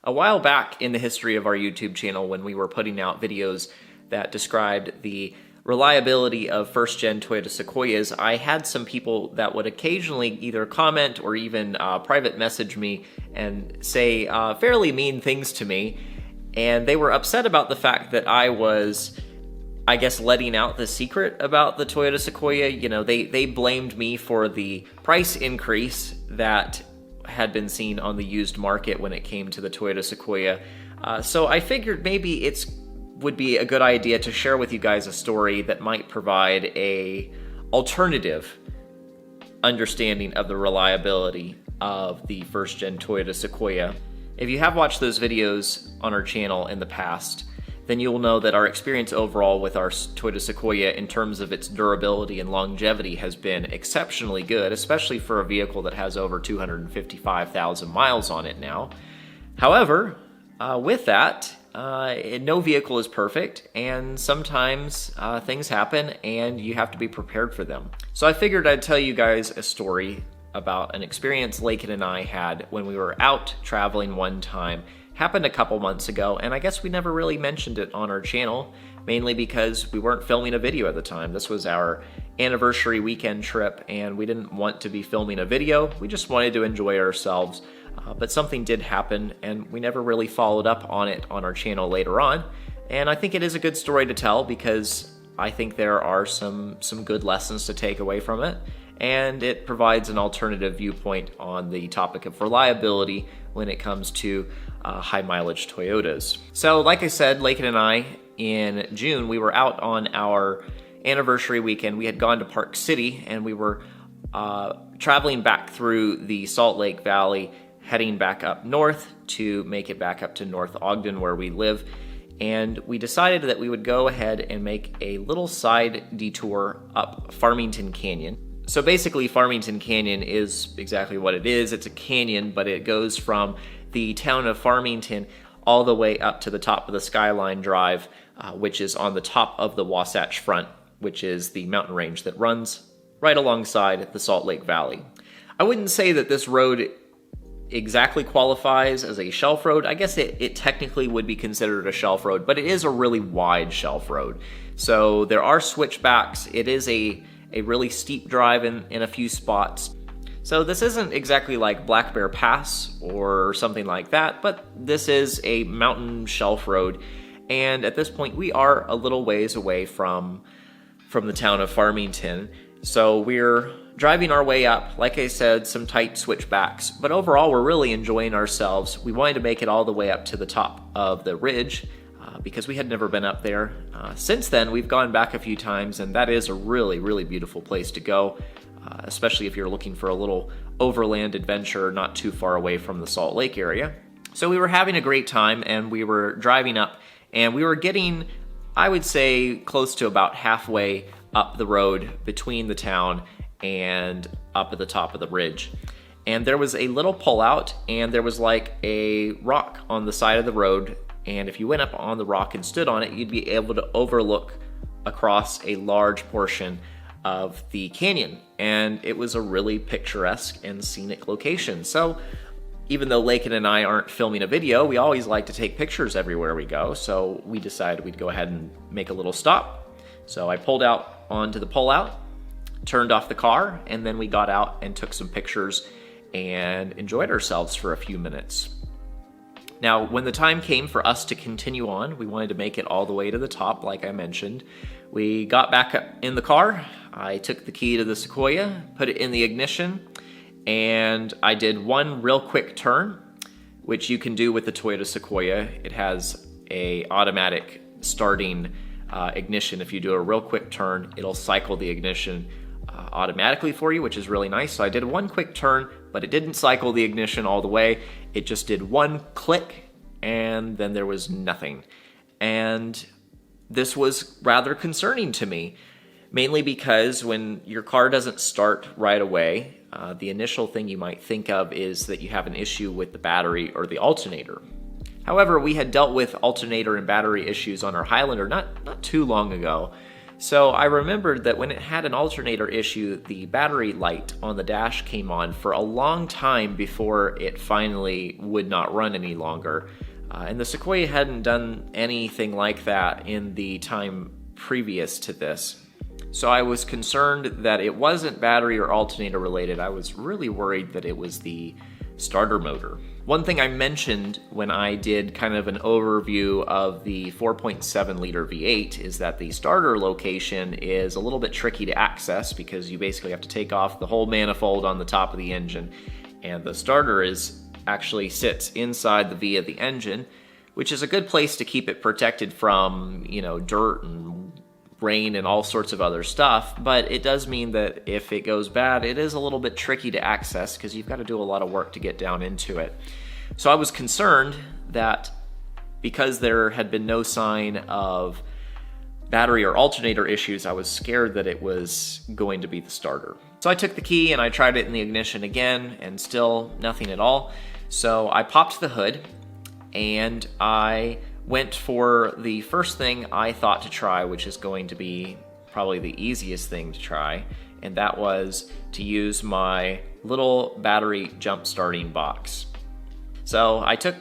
A while back in the history of our YouTube channel, when we were putting out videos that described the reliability of first-gen Toyota Sequoias, I had some people that would occasionally either comment or even private message me and say fairly mean things to me, and they were upset about the fact that I was, I guess, letting out the secret about the Toyota Sequoia. You know, they blamed me for the price increase that had been seen on the used market when it came to the Toyota Sequoia. So I figured maybe it would be a good idea to share with you guys a story that might provide a alternative understanding of the reliability of the first-gen Toyota Sequoia. If you have watched those videos on our channel in the past, then you'll know that our experience overall with our Toyota Sequoia in terms of its durability and longevity has been exceptionally good, especially for a vehicle that has over 255,000 miles on it now. However, with that, no vehicle is perfect, and sometimes things happen and you have to be prepared for them. So I figured I'd tell you guys a story about an experience Lakin and I had when we were out traveling one time. Happened a couple months ago, and I guess we never really mentioned it on our channel, mainly because we weren't filming a video at the time. This was our anniversary weekend trip, and we didn't want to be filming a video. We just wanted to enjoy ourselves, but something did happen, and we never really followed up on it on our channel later on. And I think it is a good story to tell because I think there are some good lessons to take away from it, and it provides an alternative viewpoint on the topic of reliability when it comes to high mileage Toyotas. So like I said, Lakin and I, in June, we were out on our anniversary weekend. We had gone to Park City, and we were traveling back through the Salt Lake Valley, heading back up north to make it back up to North Ogden where we live. And we decided that we would go ahead and make a little side detour up Farmington Canyon. So basically, Farmington Canyon is exactly what it is. It's a canyon, but it goes from the town of Farmington all the way up to the top of the Skyline Drive, which is on the top of the Wasatch Front, which is the mountain range that runs right alongside the Salt Lake Valley. I wouldn't say that this road exactly qualifies as a shelf road. I guess it technically would be considered a shelf road, but it is a really wide shelf road. So there are switchbacks. It is a really steep drive in a few spots. So this isn't exactly like Black Bear Pass or something like that, but this is a mountain shelf road. And at this point, we are a little ways away from the town of Farmington. So we're driving our way up, like I said, some tight switchbacks, but overall we're really enjoying ourselves. We wanted to make it all the way up to the top of the ridge because we had never been up there. Since then, we've gone back a few times, and that is a really, really beautiful place to go, especially if you're looking for a little overland adventure not too far away from the Salt Lake area. So we were having a great time, and we were driving up, and we were getting, I would say, close to about halfway up the road between the town and up at the top of the ridge. And there was a little pullout, and there was like a rock on the side of the road, and if you went up on the rock and stood on it, you'd be able to overlook across a large portion of the canyon. And it was a really picturesque and scenic location. So even though Lakin and I aren't filming a video, we always like to take pictures everywhere we go. So we decided we'd go ahead and make a little stop. So I pulled out onto the pullout, turned off the car, and then we got out and took some pictures and enjoyed ourselves for a few minutes. Now, when the time came for us to continue on, we wanted to make it all the way to the top, like I mentioned. We got back up in the car. I took the key to the Sequoia, put it in the ignition, and I did one real quick turn, which you can do with the Toyota Sequoia. It has a automatic starting ignition. If you do a real quick turn, it'll cycle the ignition automatically for you, which is really nice. So I did one quick turn, but it didn't cycle the ignition all the way. It just did one click, and then there was nothing. And this was rather concerning to me, mainly because when your car doesn't start right away, the initial thing you might think of is that you have an issue with the battery or the alternator. However, we had dealt with alternator and battery issues on our Highlander not too long ago. So I remembered that when it had an alternator issue, the battery light on the dash came on for a long time before it finally would not run any longer. And the Sequoia hadn't done anything like that in the time previous to this. So I was concerned that it wasn't battery or alternator related. I was really worried that it was the starter motor. One thing I mentioned when I did kind of an overview of the 4.7 liter V8 is that the starter location is a little bit tricky to access because you basically have to take off the whole manifold on the top of the engine, and the starter actually sits inside the V of the engine, which is a good place to keep it protected from, dirt and rain and all sorts of other stuff, but it does mean that if it goes bad, it is a little bit tricky to access because you've got to do a lot of work to get down into it. So I was concerned that because there had been no sign of battery or alternator issues, I was scared that it was going to be the starter. So I took the key and I tried it in the ignition again, and still nothing at all. So I popped the hood and I went for the first thing I thought to try, which is going to be probably the easiest thing to try, and that was to use my little battery jump starting box. So I took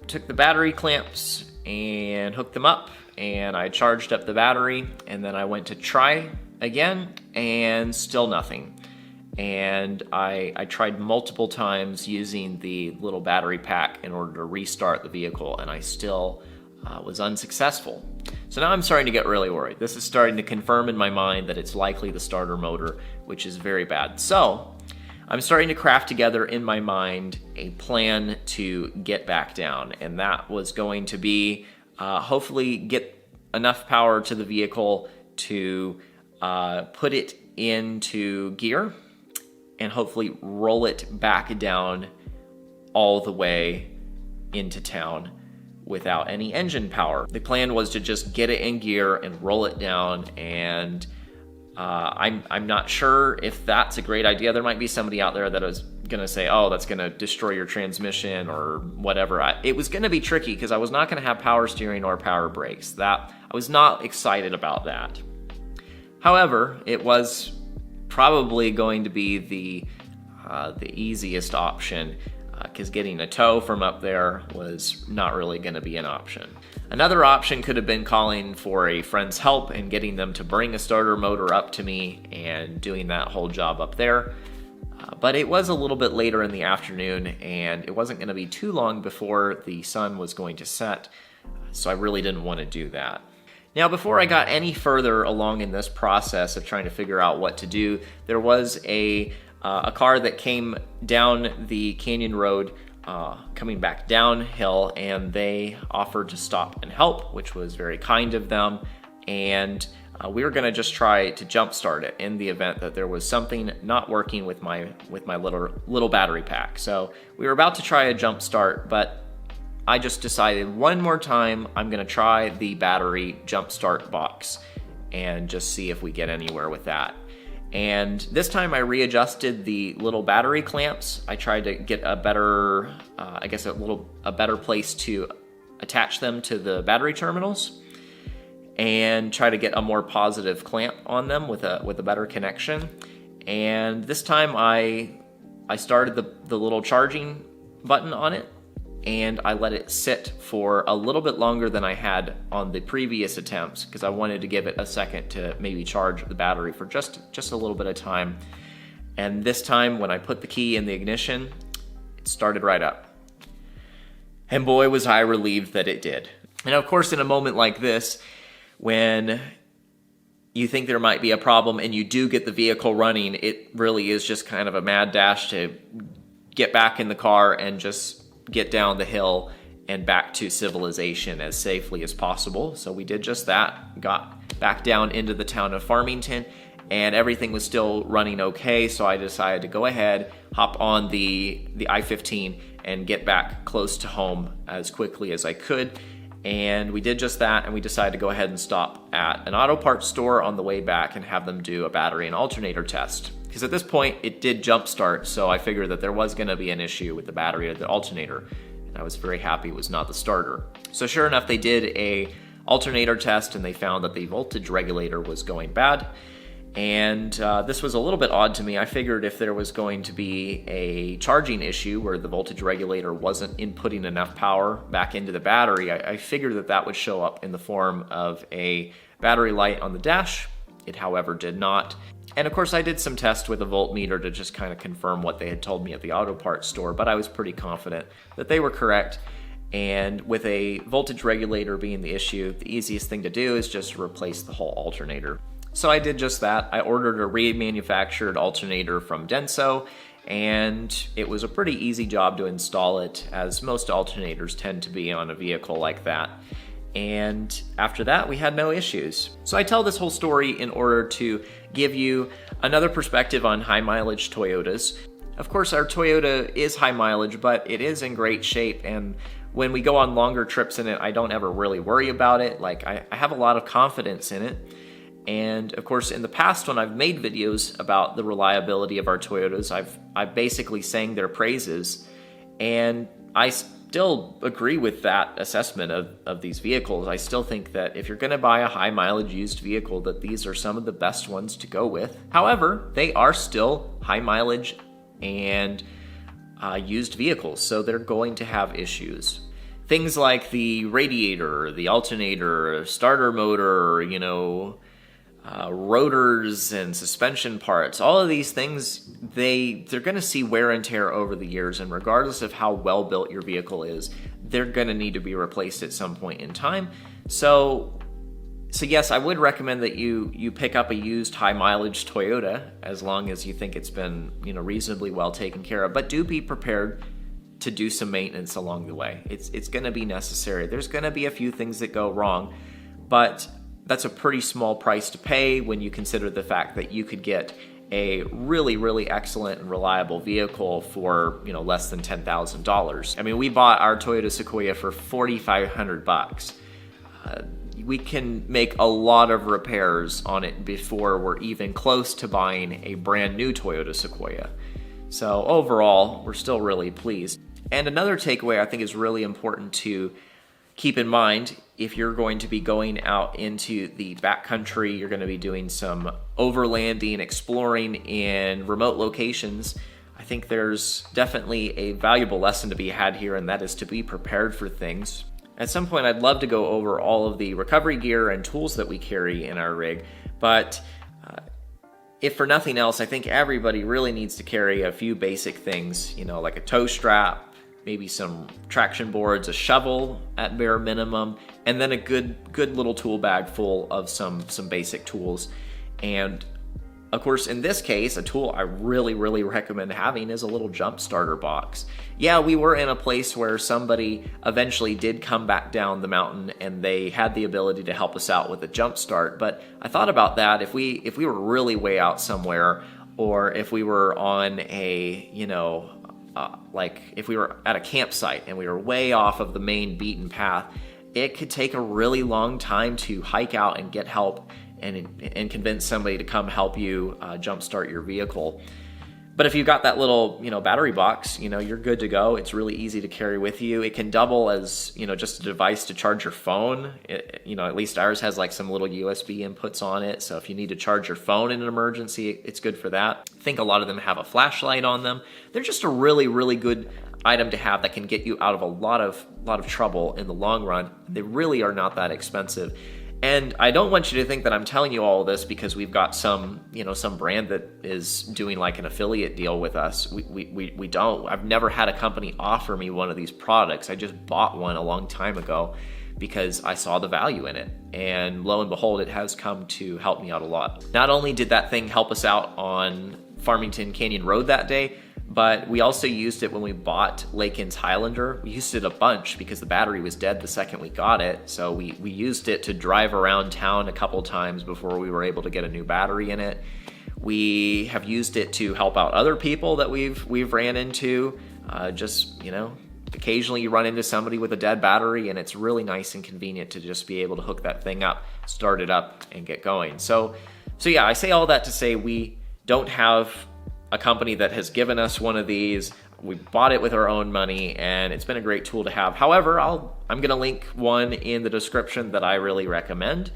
the battery clamps and hooked them up, and I charged up the battery, and then I went to try again, and still nothing. And I tried multiple times using the little battery pack in order to restart the vehicle, and I still was unsuccessful. So now I'm starting to get really worried. This is starting to confirm in my mind that it's likely the starter motor, which is very bad. So I'm starting to craft together in my mind a plan to get back down, and that was going to be hopefully get enough power to the vehicle to put it into gear and hopefully roll it back down all the way into town without any engine power. The plan was to just get it in gear and roll it down, and I'm not sure if that's a great idea. There might be somebody out there that is gonna say, oh, that's gonna destroy your transmission or whatever. It was gonna be tricky because I was not gonna have power steering or power brakes. I was not excited about that. However, it was probably going to be the easiest option, because getting a tow from up there was not really going to be an option. Another option could have been calling for a friend's help and getting them to bring a starter motor up to me and doing that whole job up there. But it was a little bit later in the afternoon, and it wasn't going to be too long before the sun was going to set, so I really didn't want to do that. Now, before I got any further along in this process of trying to figure out what to do, there was a car that came down the canyon road coming back downhill, and they offered to stop and help, which was very kind of them. And we were going to just try to jump start it in the event that there was something not working with my little battery pack. So we were about to try a jump start, but I just decided one more time I'm going to try the battery jump start box and just see if we get anywhere with that. And this time I readjusted the little battery clamps. I tried to get a better, a better place to attach them to the battery terminals, and try to get a more positive clamp on them with a better connection. And this time I started the little charging button on it, and I let it sit for a little bit longer than I had on the previous attempts, because I wanted to give it a second to maybe charge the battery for just a little bit of time. And this time, when I put the key in the ignition, it started right up. And boy, was I relieved that it did. And of course, in a moment like this, when you think there might be a problem and you do get the vehicle running, it really is just kind of a mad dash to get back in the car and just get down the hill and back to civilization as safely as possible. So we did just that, got back down into the town of Farmington, and everything was still running okay. So I decided to go ahead, hop on the I-15 and get back close to home as quickly as I could. And we did just that, and we decided to go ahead and stop at an auto parts store on the way back and have them do a battery and alternator test. Because at this point, it did jump start, so I figured that there was going to be an issue with the battery or the alternator, and I was very happy it was not the starter. So sure enough, they did a alternator test, and they found that the voltage regulator was going bad. And this was a little bit odd to me. I figured if there was going to be a charging issue where the voltage regulator wasn't inputting enough power back into the battery, I figured that that would show up in the form of a battery light on the dash. It, however, did not. And of course, I did some tests with a voltmeter to just kind of confirm what they had told me at the auto parts store, but I was pretty confident that they were correct. And with a voltage regulator being the issue, the easiest thing to do is just replace the whole alternator. So I did just that. I ordered a remanufactured alternator from Denso, and it was a pretty easy job to install it, as most alternators tend to be on a vehicle like that. And after that, we had no issues. So I tell this whole story in order to give you another perspective on high mileage Toyotas. Of course, our Toyota is high mileage, but it is in great shape, and when we go on longer trips in it, I don't ever really worry about it. Like, I have a lot of confidence in it. And of course, in the past, when I've made videos about the reliability of our Toyotas, I've basically sang their praises, and I still agree with that assessment of these vehicles. I still think that if you're going to buy a high mileage used vehicle, that these are some of the best ones to go with. However, they are still high mileage and used vehicles, so they're going to have issues. Things like the radiator, the alternator, starter motor, rotors and suspension parts, all of these things, they're going to see wear and tear over the years, and regardless of how well built your vehicle is, they're going to need to be replaced at some point in time. So yes, I would recommend that you pick up a used high mileage Toyota as long as you think it's been reasonably well taken care of, but do be prepared to do some maintenance along the way. It's going to be necessary. There's going to be a few things that go wrong, but that's a pretty small price to pay when you consider the fact that you could get a really, really excellent and reliable vehicle for less than $10,000. I mean, we bought our Toyota Sequoia for $4,500. We can make a lot of repairs on it before we're even close to buying a brand new Toyota Sequoia. So overall, we're still really pleased. And another takeaway I think is really important to keep in mind if you're going to be going out into the backcountry, you're going to be doing some overlanding, exploring in remote locations. I think there's definitely a valuable lesson to be had here, and that is to be prepared for things. At some point, I'd love to go over all of the recovery gear and tools that we carry in our rig, but if for nothing else, I think everybody really needs to carry a few basic things, like a tow strap, maybe some traction boards, a shovel at bare minimum, and then a good little tool bag full of some basic tools. And of course, in this case, a tool I really, really recommend having is a little jump starter box. Yeah, we were in a place where somebody eventually did come back down the mountain and they had the ability to help us out with a jump start. But I thought about that if we were really way out somewhere, or if we were on a, like if we were at a campsite and we were way off of the main beaten path, it could take a really long time to hike out and get help and convince somebody to come help you jumpstart your vehicle. But if you've got that little, battery box, you're good to go. It's really easy to carry with you. It can double as, just a device to charge your phone. At least ours has like some little USB inputs on it. So if you need to charge your phone in an emergency, it's good for that. I think a lot of them have a flashlight on them. They're just a really, really good item to have that can get you out of a lot of trouble in the long run. They really are not that expensive. And I don't want you to think that I'm telling you all of this because we've got some brand that is doing like an affiliate deal with us. We don't. I've never had a company offer me one of these products. I just bought one a long time ago because I saw the value in it. And lo and behold, it has come to help me out a lot. Not only did that thing help us out on Farmington Canyon Road that day, but we also used it when we bought Lakin's Highlander. We used it a bunch because the battery was dead the second we got it. So we used it to drive around town a couple times before we were able to get a new battery in it. We have used it to help out other people that we've ran into. Occasionally you run into somebody with a dead battery, and it's really nice and convenient to just be able to hook that thing up, start it up, and get going. So yeah, I say all that to say we don't have a company that has given us one of these. We bought it with our own money, and it's been a great tool to have. However, I'm going to link one in the description that I really recommend,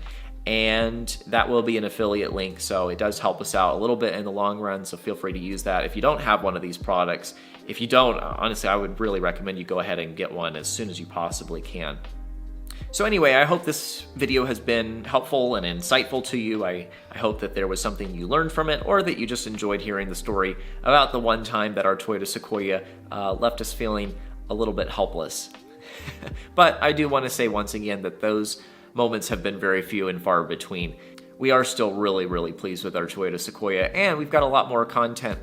and that will be an affiliate link, so it does help us out a little bit in the long run, so feel free to use that if you don't have one of these products. If you don't, honestly, I would really recommend you go ahead and get one as soon as you possibly can. So anyway, I hope this video has been helpful and insightful to you. I hope that there was something you learned from it, or that you just enjoyed hearing the story about the one time that our Toyota Sequoia left us feeling a little bit helpless. But I do want to say once again that those moments have been very few and far between. We are still really, really pleased with our Toyota Sequoia, and we've got a lot more content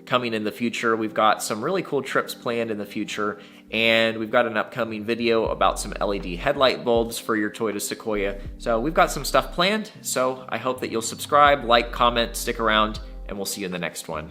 coming in the future. We've got some really cool trips planned in the future, and we've got an upcoming video about some LED headlight bulbs for your Toyota Sequoia. So we've got some stuff planned, so I hope that you'll subscribe, like, comment, stick around, and we'll see you in the next one.